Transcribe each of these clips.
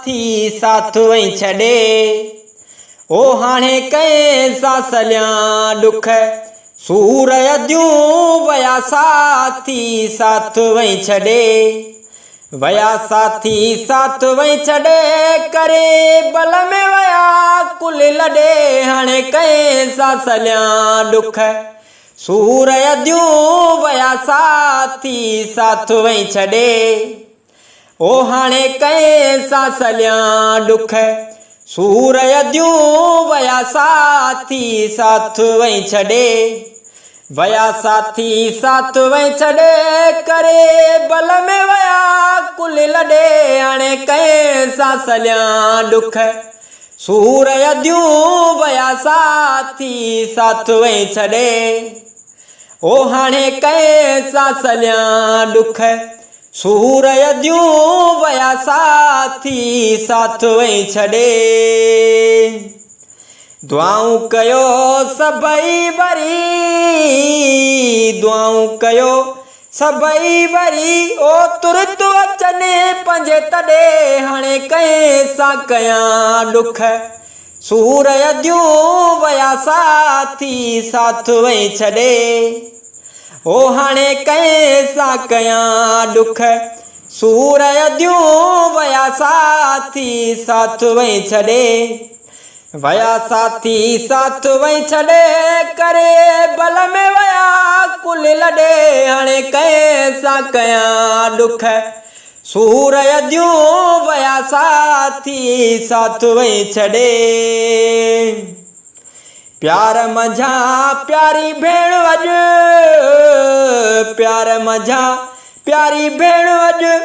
साथी साथ वही छड़े। ओ हाणे कंहिं सां सलियां ॾुख सूर अदियूं वया साथी साथ वही छड़े। वया साथी साथ वही छड़े करे बल में वया कुल लॾे। हाणे कंहिं सां सलियां ॾुख सूर अदियूं वया साथी साथ वही छड़े। ओ हाणे कंहिं सां सलियां ॾुख सूर अदियूं वया साथी साथ वही छड़े। वया साथी साथ वही छड़े करे बल में वया कुल लॾे। हाणे कंहिं सां सलियां ॾुख सूर अदियूं वया साथी साथ वही छड़े। ओ हाणे कंहिं सां सलियां ॾुख सूर अदियूं वया साथी साथ वही छड़े। दुआऊं कयो सभई वरी, दुआऊं कयो सभई वरी ओ तुरत अचनि पंहिंजे तॾे। हाणे कंहिं सां कयां ॾुख सूर अदियूं वया साथी साथ वही छड़े। ओ हाणे कंहिं सां कयां ॾुख सूर अदियूं वया साथी साथ वही छड़े। वया साथी साथ वही छड़े करे बल में वया कुल लॾे। हाणे कंहिं सां कयां ॾुख सूर अदियूं वया साथी साथ वही छड़े। प्यार मंझा प्यारी भेण अॼु, प्यार मंझा प्यारी भेण अॼु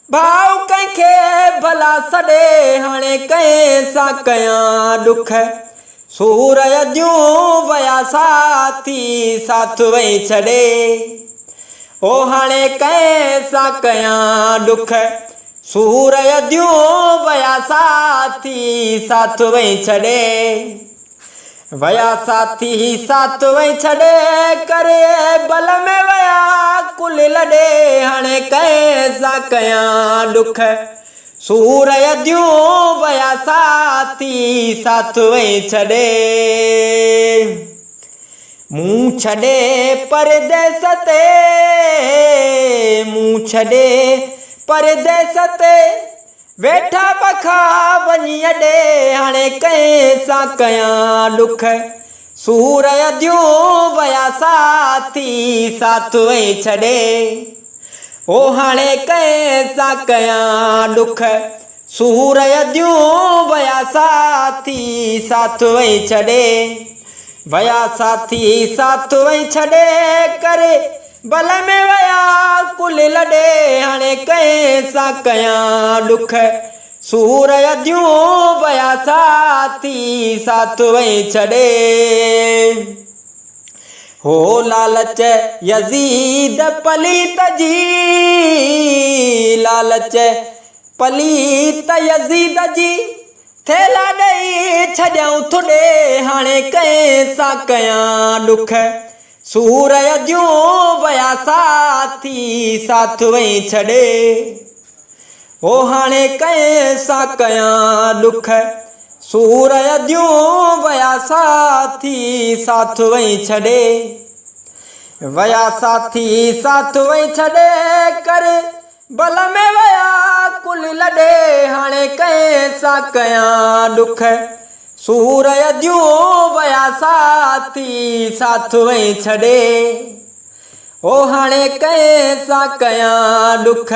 भाव कंहिंखे भला सॾे। हाणे कंहिं सां कयां ॾुख सूर अदियूं वया साथी साथ वही छड़े। ओ हाणे कंहिं सां कयां ॾुख सूर अदियूं वया साथी साथ वही छड़े। वया साथी साथ वही छड़े करे बल में वया कुल लॾे। हाणे कंहिं सां कयां ॾुख सूर अदियूं वया साथी साथ वही छड़े। मूं छॾे परदेस ते, मूं छॾे परदेस ते वेठा पखा वञी अॾे। हाणे कंहिं सां कयां ॾुख सूर अदियूं वया साथी साथ वही छड़े। ओ हाणे कंहिं सां कयां ॾुख सूर अदियूं वया साथी साथ वही छड़े। वया साथी साथ वही छड़े करे बल में वया कुल लॾे। हाणे कंहिं सां कयां ॾुख सूर अदियूं वया साथी साथ वही छड़े। हो लालच यज़ीद पलीत जी, लालच पलीत यज़ीद जी थेला ॾेई छॾियऊं थुॾे। हाणे कंहिं सां कयां ॾुख सूर अदियूं वया साथी साथ वही छड़े। ओ हाणे कंहिं सां कयां ॾुख सूर अदियूं वया साथी साथ वही छड़े। वया साथी साथ वही छड़े करे बल में वया कुल लॾे। हाणे कंहिं सां कयां ॾुख सूर अदियूं वया साथी साथ वही छड़े। ओ हाणे कंहिं सां कयां ॾुख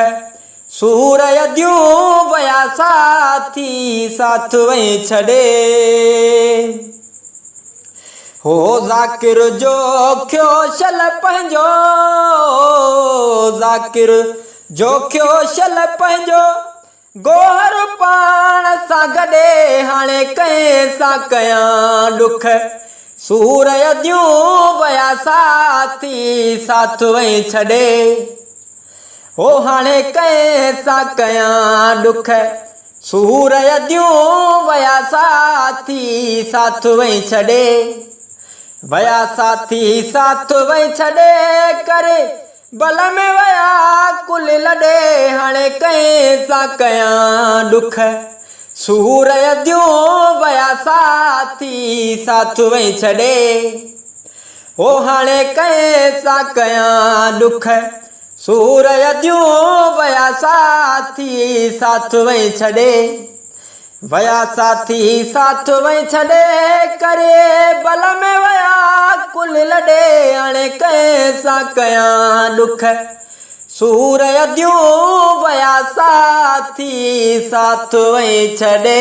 सूर अदियूं वया साथी साथ वही छड़े। हो ज़ाकिर जो खियो शल पंहिंजो, ज़ाकिर जो खियो शल पंहिंजो गोहर पाण सां गॾे। हाणे कंहिं सां कयां ॾुख सूर अदियूं वया साथी साथ वही छड़े। ओ हाणे कंहिं सां कयां ॾुख सूर अदियूं वया साथी साथ वही छड़े। वया साथी साथ वही छड़े करे बल में वया कुल लॾे। हाणे कंहिं सां कयां ॾुख सूर अद्यूं वया साथी साथ वही छॾे। ओ हाणे कंहिंसां कयां ॾुख, सूर अद्यूं वया साथी साथ वही छॾे। वया साथी साथ वही छॾे, करे बल में वया कुल लॾे। हाणे कंहिंसां कयां ॾुख, सूर अद्यूं वया साथी साथ वही छॾे।